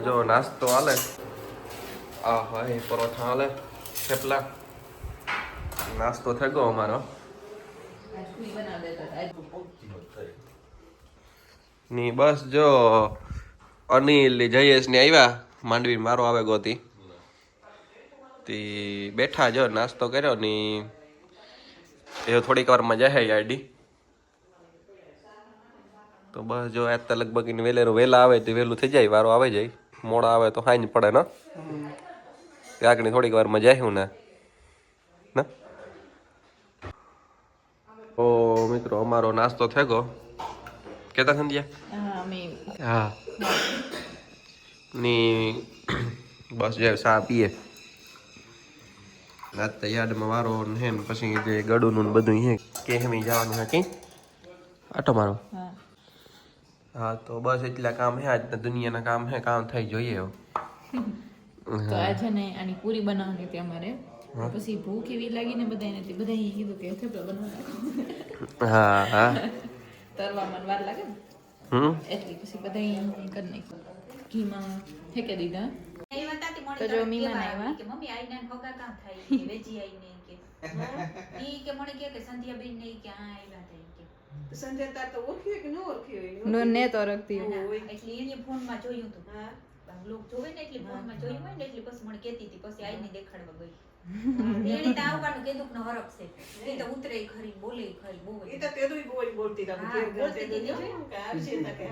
જો નાસ્તો હાલે. આ હા પરોઠા હાલે, થેપલા. નાસ્તો થઈ ગયો અમારો. ની બસ જો અનિલ જયેશ ને આવ્યા, માંડવી મારો આવે ગોતી તી બેઠા જો નાસ્તો કર્યો ની એ થોડીક વાર મજા હે આઈડી. તો બસ જો આજ તો લગભગ વેલા આવે તો વહેલું થઈ જાય, વારો આવે જાય. મોડા આવે તો હાઈ પડે ને ત્યાં થોડીક વાર મજા આવ્યું ને. તો મિત્રો અમારો નાસ્તો થઈ ગયો. કેતા સંધ્યા? હા ની બસ જે ચા પીએ. રાત તો યાદમાં વારો હે ને પછી જે ગળું બધું હે કે હમી જવાનું હે કઈ આટો મારો. હા તો બસ એટલા કામ હે, આજના દુનિયાના કામ હે, કામ થઈ જોઈએ. તો આજે ને આની પૂરી બનાવવાની હતી અમારે, પછી ભૂખ એવી લાગી ને બધાને કીધું કે થેપલા બનાવવા. હા હા તરવામાં વાર લાગે ને એટલે પછી બધા કરી નાખ્યું, ઘીમાં ફેંકી દીધા. તો જો મીમાન આવ્યા કે મમ્મી આઈને ભગા કામ થાય કે વેજી આઈને કે ઈ કે મને કે સંધ્યા બેન ને કે આ આવ્યા થાય કે સંધ્યા તાર તો ઓળખ્યો કે ન ઓળખ્યો નો ને તો ઓળખતી એટલે એને ફોન માં જોયું તો હા લોક જોવે ને એટલે ફોન માં જોયું હોય ને એટલે પછી મને કહેતી હતી, પછી આઈને દેખાડવા ગઈ. એને તો આવવાનું કેદુક નો હરખ છે, એ તો ઉતરે ખરી બોલે ખરી બહુ એ તો તેદુય બોલતી હતી કે બોલતી હતી કે આવશે કે.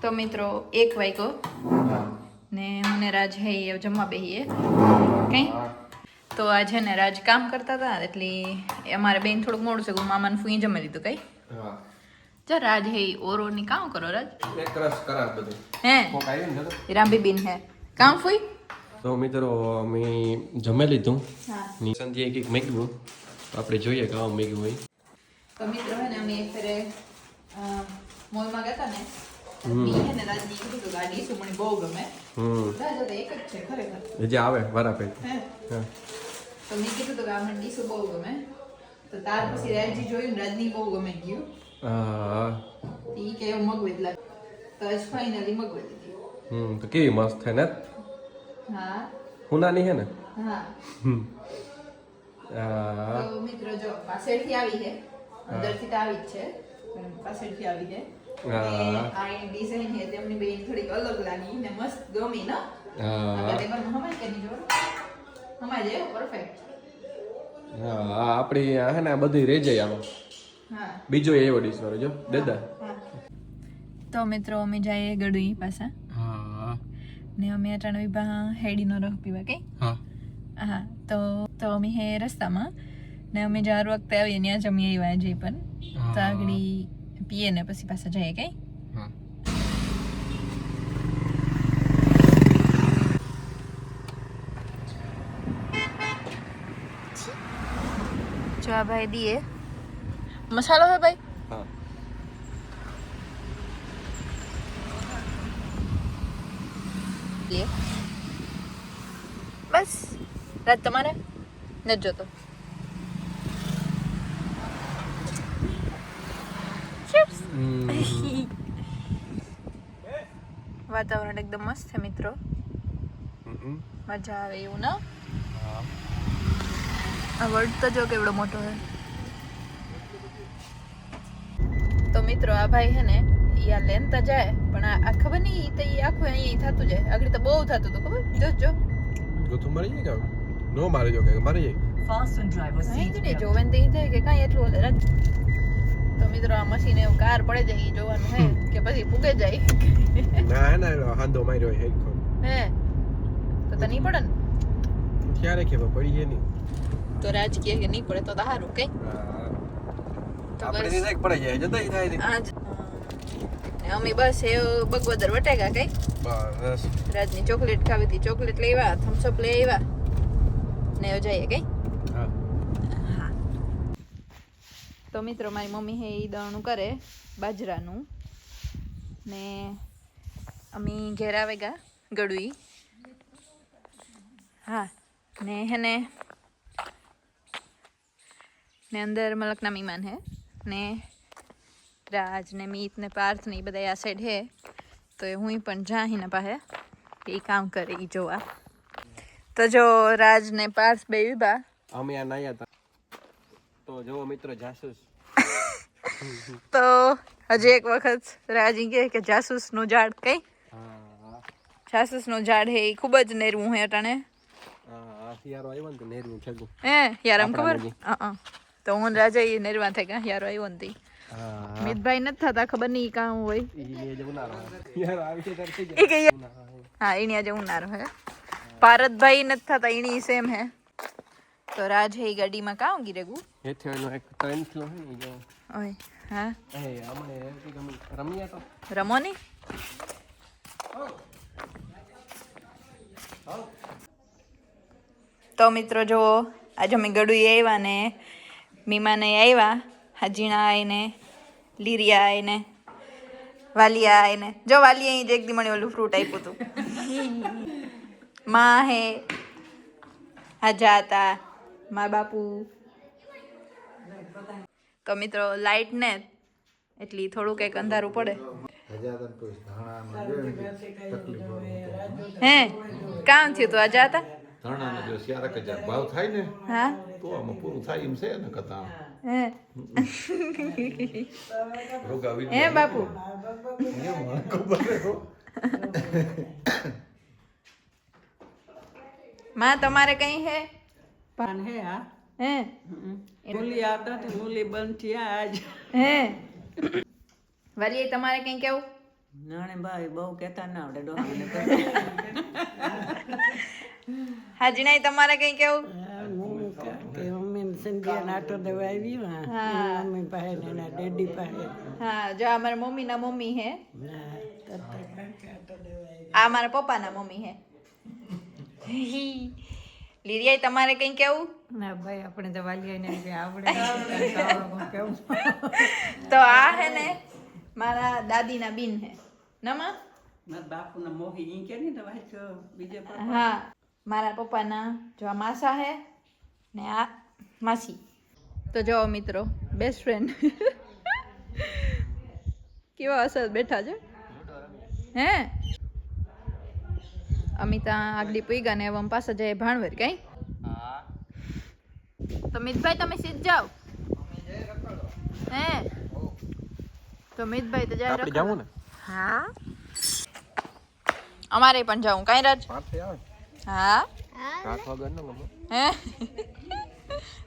તો મિત્રો 1 વાગ્યો ને મને રાજ હે જમવા બેહીએ કઈ. તો આજે ને રાજ કામ કરતા હતા એટલે અમારે બેન થોડુંક મોડું છે, મામાને ફૂઈ જમી લીધું કઈ. જા રાજ હે ઓરો ની કામ કરો રાજ એક રસ કરા બધું હે કોક આવ્યું ને રામબી બેન હે કામ ફૂઈ. તો મિત્રો અમે જમી લીધું. હા ની સંધ્યાએ કંઈક મેગ્યું, આપણે જોઈએ કે આવું મેગ્યું હોય. તો મિત્રો હે ને અમે એક ફેરે મોલમાં ગયા હતા ને ને રાજની કીધું કે ગાડી શું મને બહુ ગમે. રાજ તો એક જ છે ખરેખર જે આવે બરાબર. તો મેં કીધું તો કે આ મને ડીશું બહુ ગમે, તો તાર પછી રાજજી જોયું રાજની બહુ ગમે ગયું. ઈ કે મગવી જ લાગે તો જ ફાઇનલી મગવી દીધી. તો કેવી મસ્ત છે ને. હા હુનાની હે ને. હા તો મિત્રો જો પાછળથી આવી છે, અંદરથી તો આવી જ છે પણ પાછળથી આવી છે. આ ડિઝાઇન છે તેમની બેન થોડીક અલગ લાગી ને મસ્ત ગમી ને. ટેબલ હમાય કે નહીં જોડો હમાય છે પરફેક્ટ. હા આપણી હે ને બધી રહી જાય આમાં. હા બીજો એવો ડીશ વાળો જો દાદા. તો મિત્રો અમે જઈએ ગડુઈ પાસે. હા ને અમે અટાણે વિભા હેડીનો રસ પીવા કે. હા હા તો અમે હે રસ્તામાં ને અમે જ્યાં વખતે આવીએ ત્યાં જમી આવ્યા જે પણ તો આગળ પીએ ને પછી પાછા જઈએ કઈ જો આ ભાઈ દીએ મસાલો હે ભાઈ હા લે બસ રાત તમારે નથી જોતો વાતાવરણ એકદમ મસ્ત છે મિત્રો મજા આવે એવું ના આ વર્ડ તો જો કેવડો મોટો હે તો મિત્રો આ ભાઈ હે ને યા લેન તો જાય પણ આ ખબર નહીં તો ઈ આખું અહીંયા થતું જાય આગળ તો બહુ થતું હતું ખબર જો તું મરી જાય કે નો મારી જો કે મરી જાય Fasten driver seat નહીં જો વેન તો ઈ થાય કે કાંઈ એટલું ઓલે રાખ તો મિત્રો આ મશીન એવું કાર પડે જાય ઈ જોવાનું હે કે પછી પૂગે જાય ના હાંધો માર્યો હે હે તો નહીં પડે ને ક્યારે કે પડી જાય નહીં તો રાજ કહે કે નહીં પડે તો સારું કઈ તો આપણે બસ નહીં પડી જાય જતા ઈ થાય આજ ને અમે બસ એ બગવદર વટેગા કઈ બસ રાજની ચોકલેટ ખાવી હતી ચોકલેટ લેવા થમ્સઅપ લઈ આવ્યા ને જઈએ કઈ હા તો મિત્રો મારી મમ્મી હે ઈ દળનું કરે બાજરાનું ને અમે ઘેર આવેગા ગળુઈ હા ને હેને ને અંદર મલકના મહેમાન હે ને રાજ ને મીત ને પાર્થ ને એ બધા આ સાઈડ હે તો એ હું પણ જાહી ને પાસે એ કામ કરે એ જોવા તો જો રાજ ને પાર્થ બે વિભા અમે આ નાયા હતા તો જો મિત્રો જાસૂસ તો હજી એક વખત રાજી કે જાસૂસનું ઝાડ કઈ હા જાસૂસનું ઝાડ હે એ ખૂબ જ નેરવું હે અટાણે હા શિયાળો આવ્યો ને તો નેરવું છે હે યાર આમ ખબર આપણા તો હું રાજા એ નેરવા થઈ ગયા યાર આવ્યો ને હા મિતભાઈ નથી થતા ખબર નહીં કામ હોય ઈ જે ઉનાળો યાર આવી છે તાર થઈ એ કે હા એની આજે ઉનારો હે પારતભાઈ નથી થતા એની સેમ હે તો રાજ હે ગાડીમાં કામ ગીરેગુ હેઠે એનો એક ટ્રેન થયો હે ને જો ઓય હા એ અમને રમ્યા તો રમો ની તો મિત્રો જો આજે અમે ગડુઈ આવ્યા ને મીમાને આવ્યા હાજીણા આવીને લીરિયા આવીને વાલિયા આવીને જો વાલિયા અહીં જ એક દી મને ઓલું ફ્રૂટ આપ્યું હતું માં હે હાજા હતા મા બાપુ તો મિત્રો લાઈટ ને એટલી થોડુંક એક અંધારું પડે હે કામ થયું તો આજા હતા ધાણાનો જો 4,000 ભાવ થાય ને હા તો આમાં પૂરું થાય એમ છે ને કથા હે રોગાવી હે બાપુ માં તમારે કઈ હે પાન હે આ હે મૂલી આવતા તો મૂલી બંધ થયા આજ હે વાલી તમારે કઈ કેવું નાણે ભાઈ બહુ કહેતા ના આવડે ડોહાને હાજી નહીં તમારે કઈ કેવું કે મમ્મી સંધ્યા નાટો દેવા આવી મમ્મી પાસે ને એના ડેડી પાસે હા જો આ મારા મમ્મીના મમ્મી હે આ મારા પપ્પાના મમ્મી હે લીરિયા તમારે કઈ કેવું ના ભાઈ આપણે તો વાલિયાને આવડે કેવું તો આ હે ને મારા દાદીના બીન હે નમા મારા બાપુના મોહી ઈ કે ને તો ભાઈ બીજે હા મારા પપ્પાના જો આ માસા હે ને આ માસી તો જો મિત્રો બેસ્ટ ફ્રેન્ડ કેવા અસર બેઠા છે હે અમિતા આગલી પૈગા ને હવે પાછા જાય ભાણવર કઈ તો મિતભાઈ તમે સીધ જાઓ હે તો મિતભાઈ તો જાય આપણે જાવું ને હા અમારે પણ જાવું કાંઈ રાજ પાછે આવે હા 7 વાગ્યા નો ગમે હે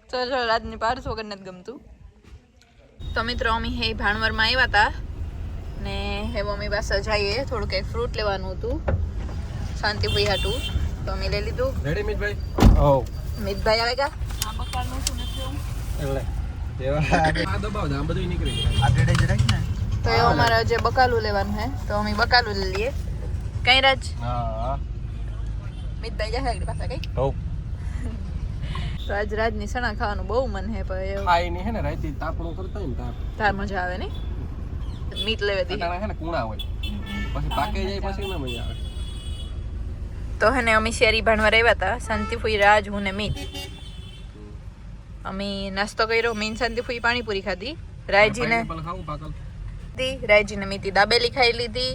ચલો રાજની પારસ વગર નથી ગમતું તો મિત્રો અમે હે ભાણવરમાં આવ્યા હતા ને હે મમ્મી પાસે જઈએ થોડુંક એક ફ્રૂટ લેવાનું હતું શાંતિભાઈ હાટું તો અમે લઈ લીધું. રેડી મિતભાઈ? ઓ મિતભાઈ આવે કા? એટલે આ દબાવ દે, આ બધું નીકળી જાય. આ ડેડે જરાક ને. તો એ અમારે જે બકાલું લેવાનું હે તો અમે બકાલું લઈ લઈએ. કઈ રાજ? હા મિતભાઈ જાય આગળ પાછા કઈ? હો તો આજ રાજની સણા ખાવાનું બહુ મન હે પણ ખાઈ ની હે ને રાતી તાપણું કરતા હોય ને તાપ તાર મજા આવે ને મીટ લેવે દી અટાણા હે ને કુણા હોય પછી પાકે જાય પછી ના મજા આવે. તો હે ને અમે શેરી ભાણવા રહેવા હતા શાંતિફુઈ રાજ હું ને મીત. અમે નાસ્તો કર્યો મીન શાંતિફુઈ પાણીપુરી ખાધી રાયજીને પાઇનેપલ ખાવું પાકલ રાયજીને મીતી દાબેલી ખાઈ લીધી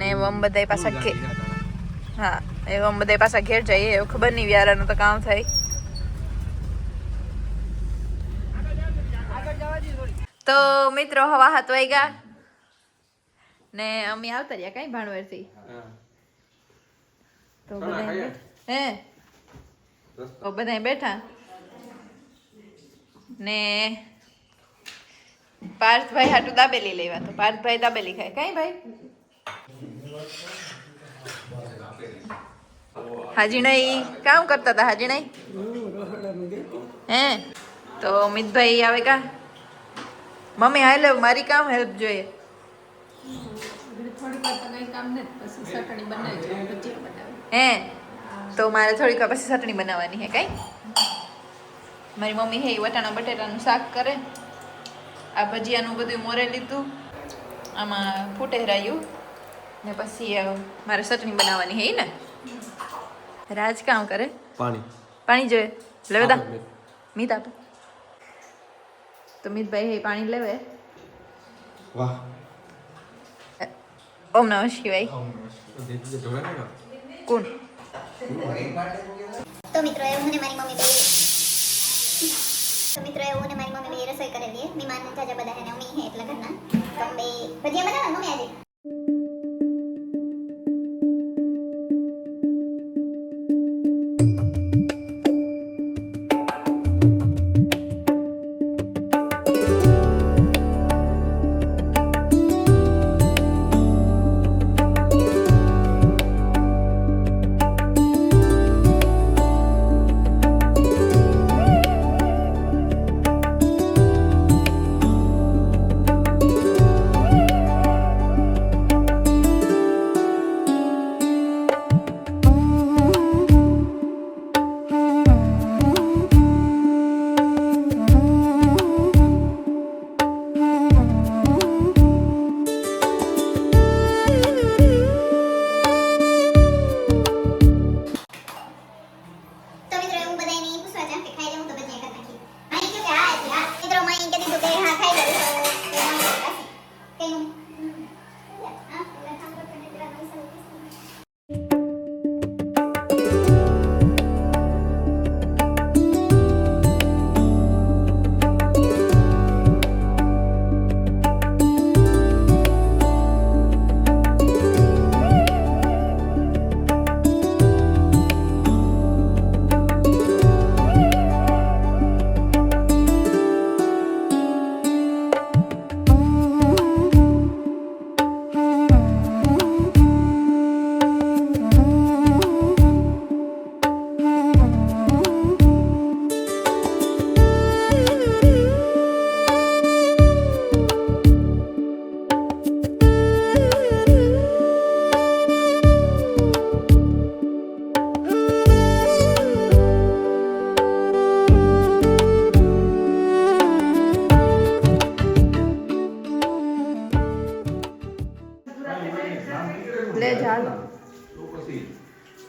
ને વમ બધાય પાછા ઘેર હા એ વમ બધાય પાછા ઘેર જઈએ એવું ખબર નહીં વ્યારાનું તો કામ થાય. તો મિત્રો હવા 7 વાગ્યા ને અમે આવતા રહ્યા કઈ ભાણવરથી તો બધા હે તો બધા બેઠા ને પાર્થભાઈ હાટુ દાબેલી લેવા તો પાર્થભાઈ દાબેલી ખાય કઈ ભાઈ હાજીણાઈ કામ કરતા હતા હાજીણાઈ હે તો મિતભાઈ આવે કા મમ્મી હાલ મારી કામ હેલ્પ જોઈએ હે તો મારે થોડીક વાર પછી ચટણી બનાવવાની હે કઈ મારી મમ્મી હે વટાણા બટેટાનું શાક કરે આ ભજીયાનું બધું મોરે લીધું આમાં ફૂટેરાયું ને પછી મારે ચટણી બનાવવાની હે ને રાજ કામ કરે પાણી જોઈએ લેવે દા મીત આપે તો મિતભાઈ હે પાણી લેવે વાહ ઓમ નમઃ શિવાય કોણ તો મિત્રો એવું ને મારી મમ્મી બે રસોઈ કરેલી મહેમાન જાજા બધા હે ને ઉમી હે એટલે ઘરના તો બે ભજીયા બનાવવા મમ્મી આજે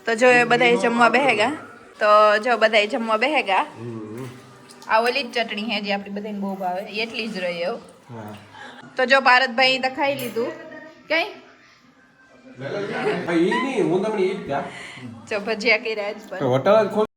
તો જો બધા જમવા બેહેગા તો જો બધા જમવા બેહેગા આ ઓલી જ ચટણી હે જે આપણી બધાને બહુ ભાવે એટલી જ રહી એવું તો જો પારતભાઈ તો ખાઈ લીધું કઈ જો ભજીયા કર્યા જ પણ